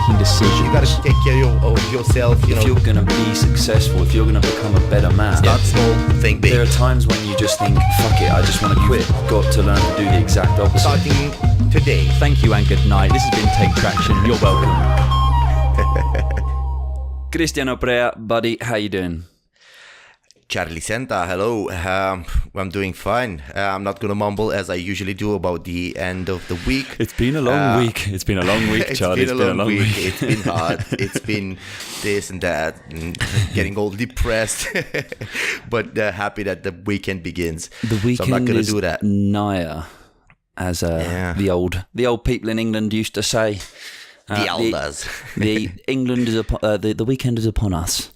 making decisions. You gotta take care of yourself. If you're gonna be successful, if you're gonna become a better man, start small, think big. There are times when you just think, fuck it, I just want to quit. Got to learn to do the exact opposite. Starting today. Thank you and good night. This has been Take Traction. You're welcome. Cristiano Prea, buddy, how you doing? Charlie Senta, hello. I'm doing fine. I'm not gonna mumble as I usually do about the end of the week. It's been a long week. It's been a long week, Charlie. It's been a long week. It's been hard. It's been this and that, and getting all depressed. But happy that the weekend begins. The weekend so I'm not gonna is do that. nigher, as the old people in England used to say. The elders. The England is upon the weekend is upon us.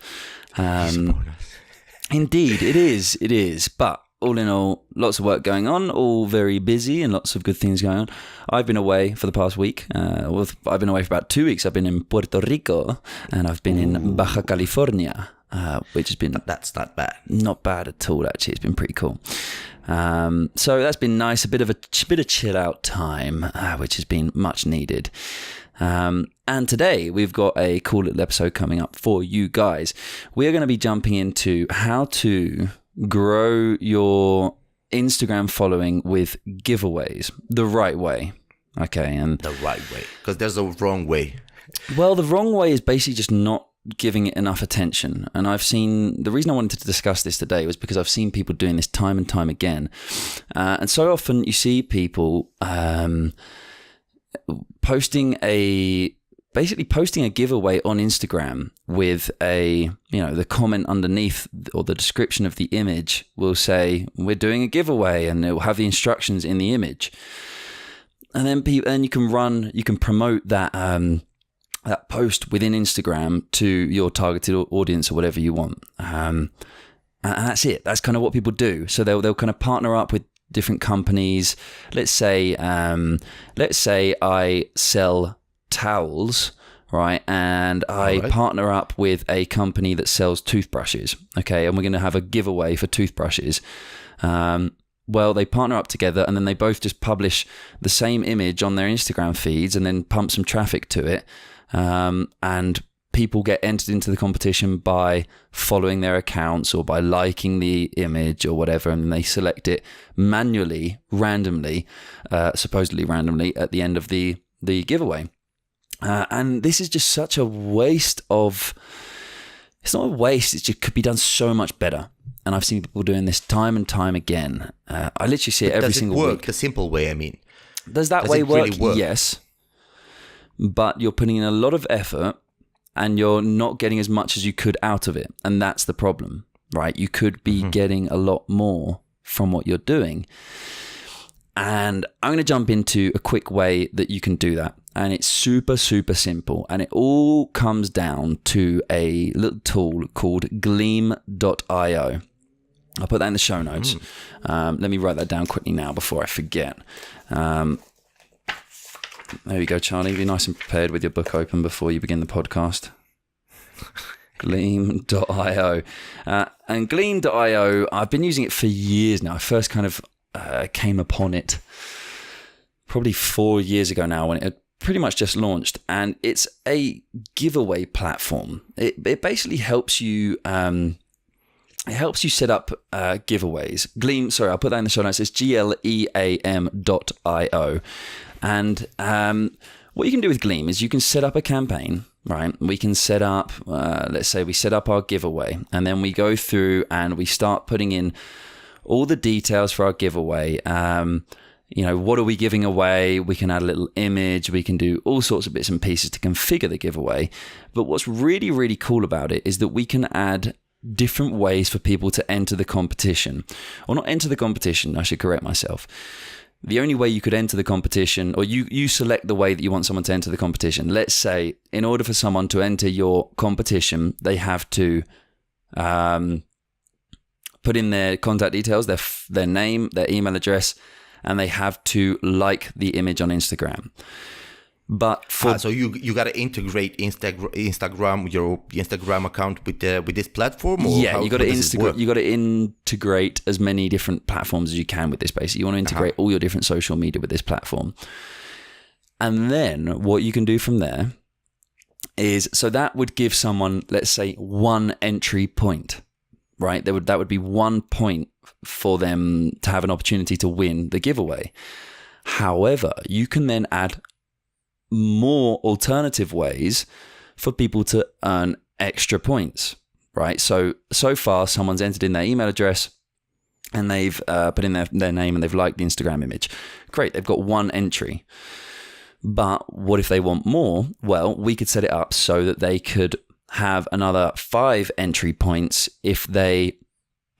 Indeed, it is. It is. But all in all, lots of work going on, all very busy and lots of good things going on. I've been away for the past week. I've been away for about 2 weeks. I've been in Puerto Rico and I've been in Baja California, which has been... That's not bad. Not bad at all, actually. It's been pretty cool. So that's been nice. A bit of chill out time, which has been much needed. And today we've got a cool little episode coming up for you guys. We're going to be jumping into how to grow your Instagram following with giveaways the right way. Okay. And the right way, because there's a wrong way. Well, the wrong way is basically just not giving it enough attention. And the reason I wanted to discuss this today was because I've seen people doing this time and time again. And so often you see people, posting a giveaway on Instagram with the comment underneath or the description of the image will say, we're doing a giveaway, and it will have the instructions in the image. And then you can promote that post within Instagram to your targeted audience or whatever you want. And that's it. That's kind of what people do. So they'll kind of partner up with different companies. Let's say I sell towels, right? And I partner up with a company that sells toothbrushes. Okay, and we're going to have a giveaway for toothbrushes. Well, they partner up together, and then they both just publish the same image on their Instagram feeds, and then pump some traffic to it. And people get entered into the competition by following their accounts or by liking the image or whatever, and they select it manually, supposedly randomly, at the end of the giveaway. And this is just such a waste of... It's not a waste, it just could be done so much better. And I've seen people doing this time and time again. I literally see it every single week. Does it work the simple way, I mean? Does that way work? Really work? Yes. But you're putting in a lot of effort and you're not getting as much as you could out of it. And that's the problem, right? You could be getting a lot more from what you're doing. And I'm going to jump into a quick way that you can do that. And it's super, super simple. And it all comes down to a little tool called gleam.io. I'll put that in the show notes. Let me write that down quickly now before I forget. There we go, Charlie. Be nice and prepared with your book open before you begin the podcast. Gleam.io. And Gleam.io, I've been using it for years now. I first kind of came upon it probably 4 years ago now when it pretty much just launched. And it's a giveaway platform. It basically helps you... It helps you set up giveaways. Gleam, sorry, I'll put that in the show notes. It's GLEAM.io. And what you can do with Gleam is you can set up a campaign, right? We can set up, let's say we set up our giveaway, and then we go through and we start putting in all the details for our giveaway. What are we giving away? We can add a little image. We can do all sorts of bits and pieces to configure the giveaway. But what's really, really cool about it is that we can add different ways for people to enter the competition. Or not enter the competition, I should correct myself. The only way you could enter the competition, or you select the way that you want someone to enter the competition. Let's say, in order for someone to enter your competition, they have to put in their contact details, their name, their email address, and they have to like the image on Instagram. But so you got to integrate Instagram, your Instagram account with this platform, or you got to integrate as many different platforms as you can with this. Basically, you want to integrate all your different social media with this platform, and then what you can do from there is, so that would give someone, let's say, 1 entry point, right? That would be 1 point for them to have an opportunity to win the giveaway. However, you can then add more alternative ways for people to earn extra points, right? So far, someone's entered in their email address and they've put in their name and they've liked the Instagram image. Great, they've got 1 entry. But what if they want more? Well, we could set it up so that they could have another 5 entry points if they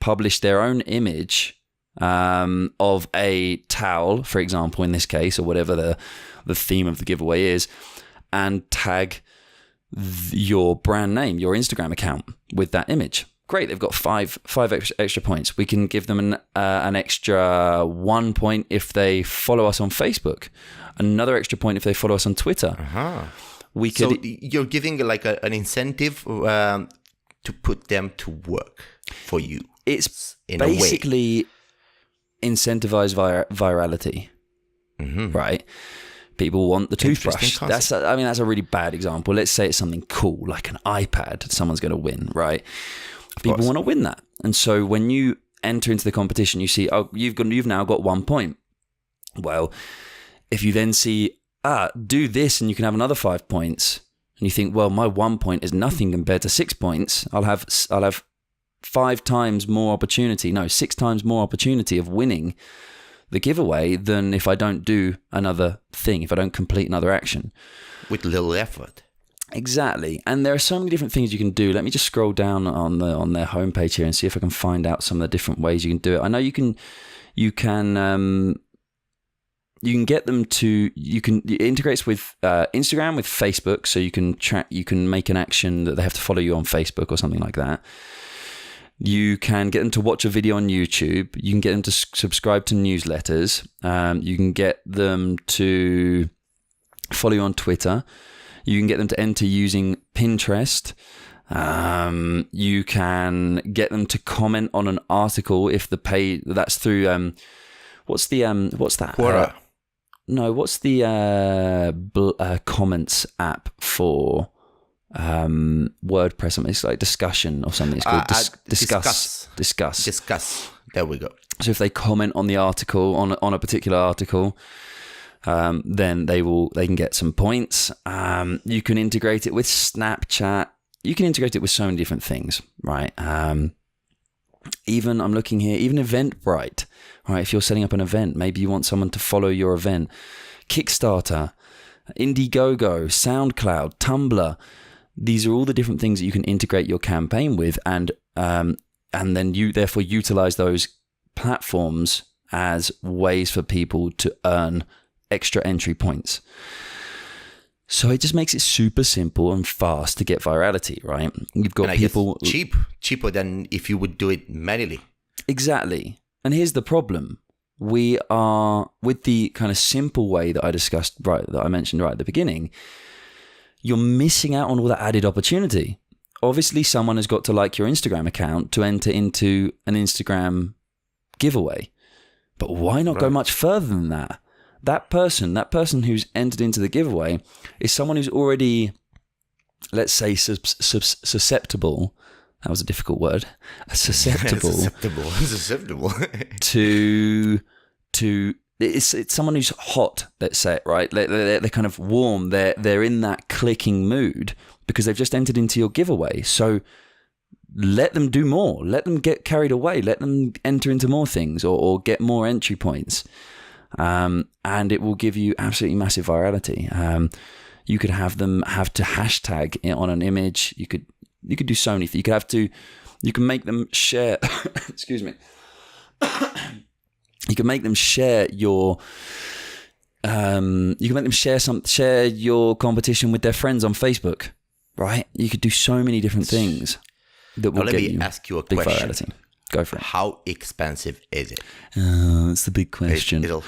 publish their own image of a towel, for example, in this case, or whatever the theme of the giveaway is, and tag your brand name, your Instagram account with that image. Great, they've got five extra points. We can give them an extra 1 point if they follow us on Facebook, another extra point if they follow us on Twitter. We could. So you're giving like an incentive to put them to work for you. It's basically incentivized virality, right? People want the toothbrush. That's a really bad example. Let's say it's something cool, like an iPad. Someone's going to win, right? People want to win that, and so when you enter into the competition, you see, oh, you've now got 1 point. Well, if you then see, do this, and you can have another 5 points, and you think, well, my 1 point is nothing compared to 6 points. I'll have 5 times more opportunity. No, 6 times more opportunity of winning the giveaway than if I don't do another thing, if I don't complete another action. With little effort. Exactly. And there are so many different things you can do. Let me just scroll down on their homepage here and see if I can find out some of the different ways you can do it. I know you can get them to, it integrates with Instagram, with Facebook, so you can make an action that they have to follow you on Facebook or something like that. You can get them to watch a video on YouTube. You can get them to subscribe to newsletters. You can get them to follow you on Twitter. You can get them to enter using Pinterest. You can get them to comment on an article if the page, that's through, what's that? Quora. No, what's the comments app for WordPress? It's like discussion or something. It's called Discuss. There we go. So if they comment on the article, on a particular article, then they can get some points. You can integrate it with Snapchat. You can integrate it with so many different things, right? Even I'm looking here, even Eventbrite, right? If you're setting up an event, maybe you want someone to follow your event. Kickstarter, Indiegogo, SoundCloud, Tumblr. These are all the different things that you can integrate your campaign with, and then you therefore utilize those platforms as ways for people to earn extra entry points. So it just makes it super simple and fast to get virality, right? You've got people cheaper than if you would do it manually. Exactly. And here's the problem. We are, with the kind of simple way that I mentioned right at the beginning, you're missing out on all that added opportunity. Obviously, someone has got to like your Instagram account to enter into an Instagram giveaway. But why not go much further than that? That person who's entered into the giveaway is someone who's already, let's say, susceptible. That was a difficult word. Susceptible. to it's someone who's hot. Let's say it, right. They're kind of warm. They're in that clicking mood because they've just entered into your giveaway. So let them do more. Let them get carried away. Let them enter into more things or get more entry points. And it will give you absolutely massive virality. You could have them have to hashtag it on an image. You could do so many things. You can make them share. Excuse me. You can make them share your. You can make them share your competition with their friends on Facebook, right? You could do so many different things that will get you. Ask you a question. Virality. Go for it. How expensive is it? That's the big question. It all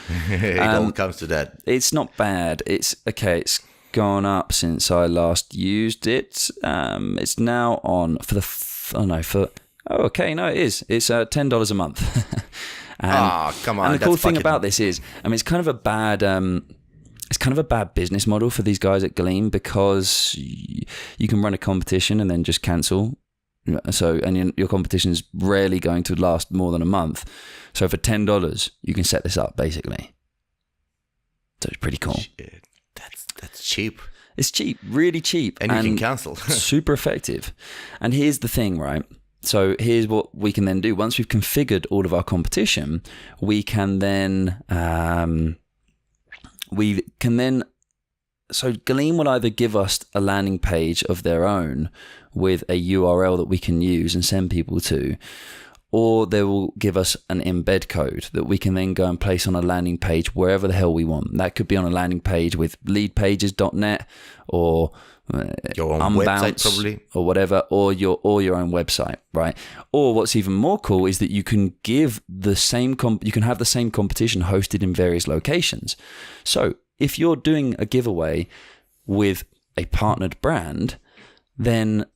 comes to that. It's not bad. It's gone up since I last used it. It's now on it is. It's $10 a month. Come on. And the cool thing about this is, it's kind of a bad it's kind of a bad business model for these guys at Gleam, because you can run a competition and then just cancel. So, and your competition is rarely going to last more than a month. So for $10, you can set this up basically. So it's pretty cool. Shit. That's cheap. It's cheap, really cheap. And you can cancel. Super effective. And here's the thing, right? So here's what we can then do. Once we've configured all of our competition, we can then, so Gleam will either give us a landing page of their own with a URL that we can use and send people to, or they will give us an embed code that we can then go and place on a landing page wherever the hell we want. That could be on a landing page with leadpages.net or your own Unbounce website probably, or whatever, or your own website, right? Or what's even more cool is that you can give the same you can have the same competition hosted in various locations. So if you're doing a giveaway with a partnered brand, then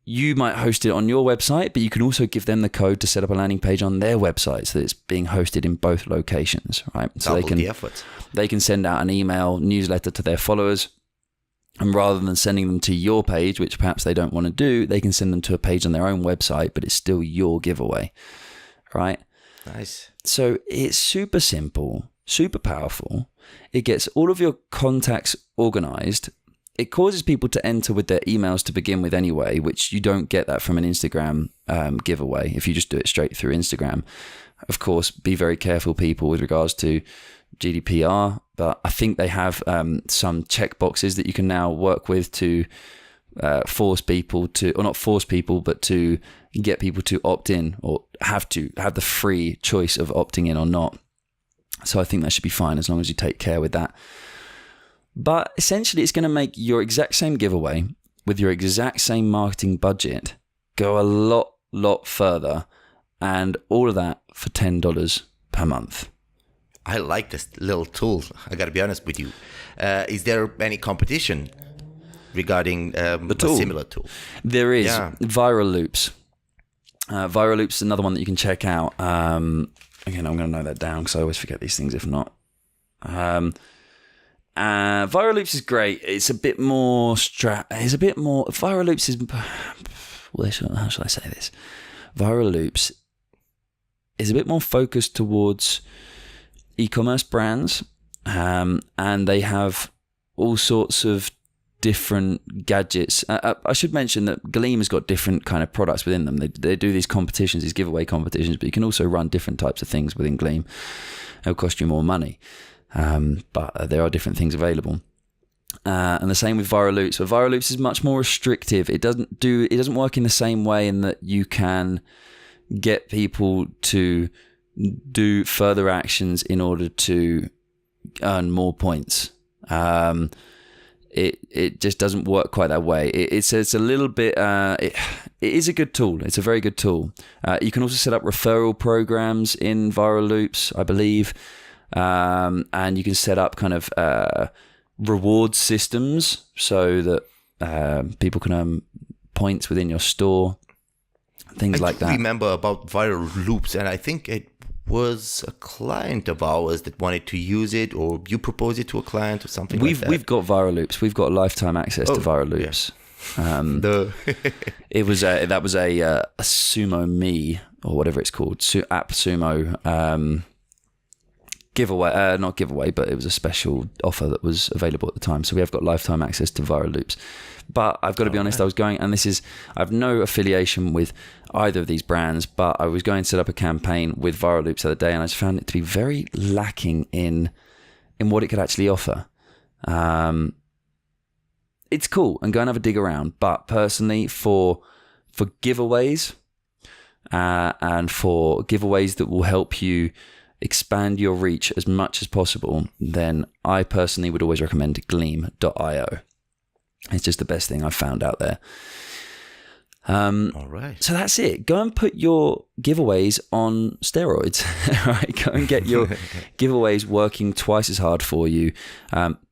you might host it on your website, but you can also give them the code to set up a landing page on their website so that it's being hosted in both locations, right? So they can send out an email newsletter to their followers, and rather than sending them to your page, which perhaps they don't want to do, they can send them to a page on their own website, but it's still your giveaway, right? Nice. So it's super simple, super powerful. It gets all of your contacts organized. It causes people to enter with their emails to begin with anyway, which you don't get that from an Instagram giveaway if you just do it straight through Instagram. Of course, be very careful, people, with regards to GDPR, but I think they have some checkboxes that you can now work with to force people to, or not force people, but to get people to opt in, or have the free choice of opting in or not. So I think that should be fine as long as you take care with that. But essentially, it's going to make your exact same giveaway with your exact same marketing budget go a lot further, and all of that for $10 per month. I like this little tool. I got to be honest with you. Is there any competition regarding a similar tool? There is. Yeah. Viral Loops. Viral Loops is another one that you can check out. Again, I'm going to note that down because I always forget these things if not. Viral Loops is great. It's a bit more Viral Loops is, how shall I say this? Viral Loops is a bit more focused towards e-commerce brands, and they have all sorts of different gadgets. I should mention that Gleam has got different kind of products within them. They do these competitions, these giveaway competitions, but you can also run different types of things within Gleam. It'll cost you more money. But there are different things available, and the same with Viral Loops. But Viral Loops is much more restrictive. It doesn't work in the same way in that you can get people to do further actions in order to earn more points. It just doesn't work quite that way. It's a little bit. It is a good tool. It's a very good tool. You can also set up referral programs in Viral Loops, I believe. And you can set up kind of reward systems so that people can earn points within your store, things like that. I remember about Viral Loops, and I think it was a client of ours that wanted to use it, or you proposed it to a client or something like that. We've got Viral Loops. We've got lifetime access to Viral Loops. Yeah. It was that was a Sumo Me, or whatever it's called, App Sumo giveaway, not giveaway, but it was a special offer that was available at the time. So we have got lifetime access to Viral Loops. But I've got to be honest, I was going, and I have no affiliation with either of these brands, but I was going to set up a campaign with Viral Loops the other day, and I just found it to be very lacking in what it could actually offer. It's cool, and go and have a dig around. But personally, for giveaways, and for giveaways that will help you expand your reach as much as possible, then I personally would always recommend Gleam.io. It's just the best thing I've found out there. All right. So that's it. Go and put your giveaways on steroids. Right? Go and get your giveaways working twice as hard for you.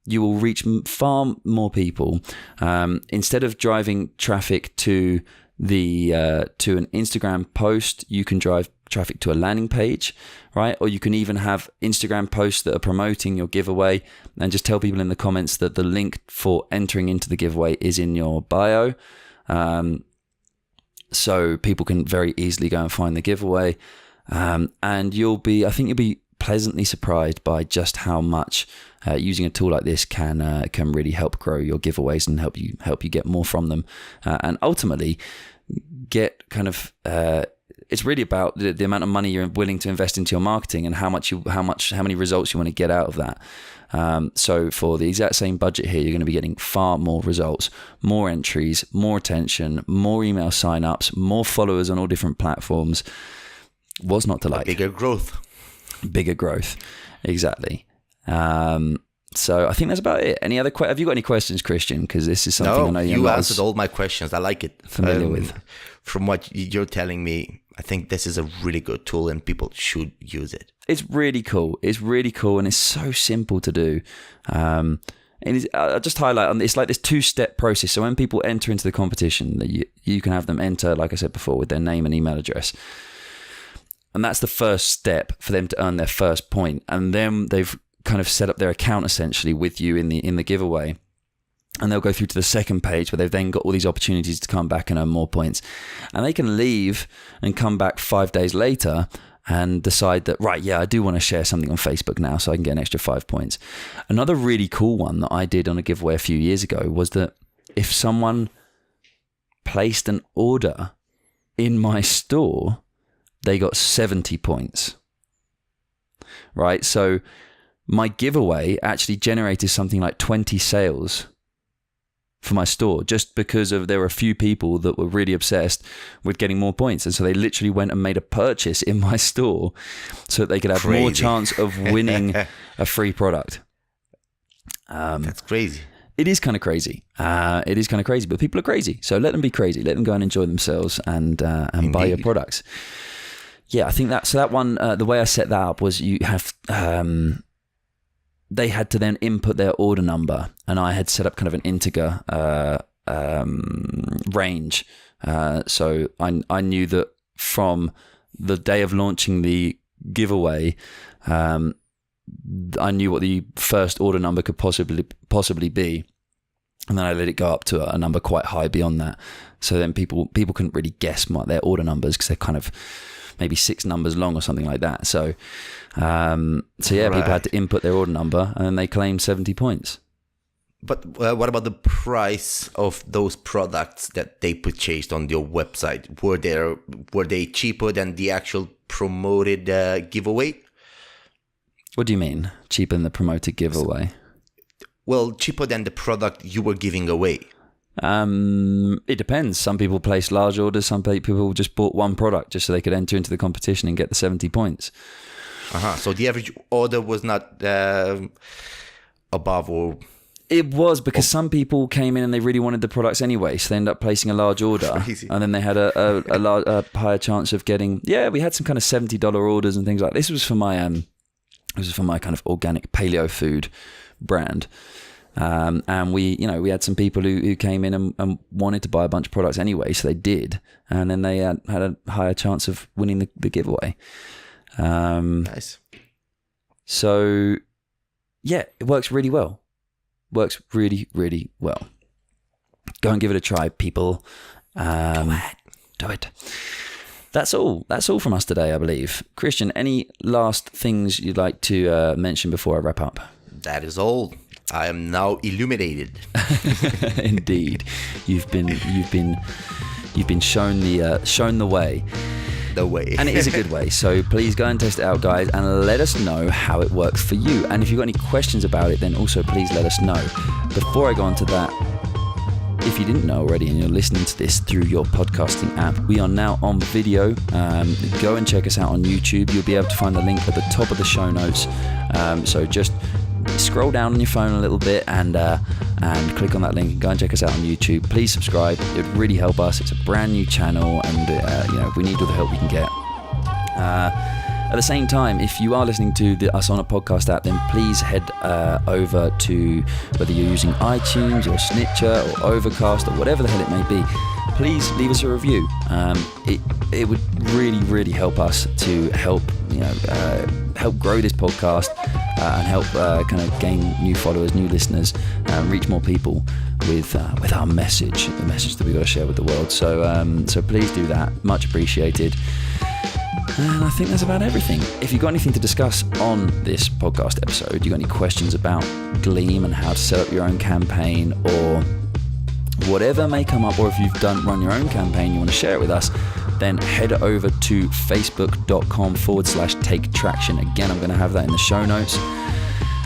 You will reach far more people. Instead of driving traffic to an Instagram post, you can drive traffic to a landing page, right? Or you can even have Instagram posts that are promoting your giveaway, and just tell people in the comments that the link for entering into the giveaway is in your bio. So people can very easily go and find the giveaway. And I think you'll be pleasantly surprised by just how much using a tool like this can really help grow your giveaways and help you get more from them, and ultimately get kind of it's really about the amount of money you're willing to invest into your marketing and how many results you want to get out of that. So for the exact same budget here, you're going to be getting far more results, more entries, more attention, more email signups, more followers on all different platforms. What's not to like? Bigger growth, exactly. So I think that's about it. Any other have you got any questions, Christian? Because this is something I know you answered all my questions. I like it. Familiar with. From what you're telling me, I think this is a really good tool and people should use it. It's really cool. And it's so simple to do. And I'll just highlight, it's like this 2-step process. So when people enter into the competition, you can have them enter, like I said before, with their name and email address. And that's the first step for them to earn their first point. And then they've kind of set up their account essentially with you in the giveaway. And they'll go through to the second page where they've then got all these opportunities to come back and earn more points. And they can leave and come back 5 days later and decide that, right, yeah, I do want to share something on Facebook now so I can get an extra 5 points. Another really cool one that I did on a giveaway a few years ago was that if someone placed an order in my store, they got 70 points, right? So my giveaway actually generated something like 20 sales for my store just because there were a few people that were really obsessed with getting more points. And so they literally went and made a purchase in my store so that they could have more chance of winning a free product. That's crazy. It is kind of crazy. But people are crazy. So let them be crazy. Let them go and enjoy themselves and buy your products. Yeah, I think that one, the way I set that up was you have, they had to then input their order number, and I had set up kind of an integer range. So I knew that from the day of launching the giveaway, I knew what the first order number could possibly be. And then I let it go up to a number quite high beyond that. So then people couldn't really guess their order numbers because they're kind of maybe 6 numbers long or something like that. So yeah, people had to input their order number and then they claimed 70 points. But what about the price of those products that they purchased on your website? Were they cheaper than the actual promoted giveaway? What do you mean, cheaper than the promoted giveaway? Well, cheaper than the product you were giving away. It depends. Some people placed large orders. Some people just bought one product just so they could enter into the competition and get the 70 points. So the average order was not above or... It was because some people came in and they really wanted the products anyway, so they ended up placing a large order. Crazy. And then they had a higher chance of getting... Yeah, we had some kind of $70 orders and things like this. Was for my kind of organic paleo food brand. And we had some people who came in and wanted to buy a bunch of products anyway, so they did, and then they had a higher chance of winning the giveaway. Nice. So yeah, it works really well. Works really, really well. Go and give it a try, people. Do it. That's all from us today, I believe. Christian, any last things you'd like to mention before I wrap up? That is all. I am now illuminated. Indeed, you've been shown the way. The way. And it is a good way. So please go and test it out, guys, and let us know how it works for you. And if you've got any questions about it, then also please let us know. Before I go on to that, if you didn't know already and you're listening to this through your podcasting app, we are now on video. Go and check us out on YouTube. You'll be able to find the link at the top of the show notes. So just scroll down on your phone a little bit and click on that link and go and check us out on YouTube. Please subscribe. It would really help us. It's a brand new channel, and we need all the help we can get. At the same time, if you are listening to us on a podcast app, then please head over to, whether you're using iTunes or Snitcher or Overcast or whatever the hell it may be, please leave us a review. It would really help us to help grow this podcast and help kind of gain new followers, new listeners, reach more people with our message, the message that we've got to share with the world. So please do that. Much appreciated. And I think that's about everything. If you've got anything to discuss on this podcast episode, you got any questions about Gleam and how to set up your own campaign, or whatever may come up, or if you've run your own campaign, you want to share it with us, then head over to facebook.com/take traction. Again, I'm going to have that in the show notes.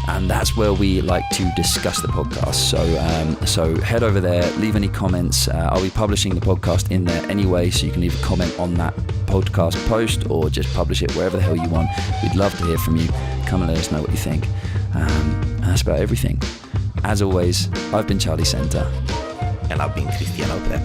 And that's where we like to discuss the podcast. So head over there, leave any comments. I'll be publishing the podcast in there anyway, so you can leave a comment on that podcast post or just publish it wherever the hell you want. We'd love to hear from you. Come and let us know what you think. And that's about everything. As always, I've been Charlie Center. And I've been Cristiano Pep.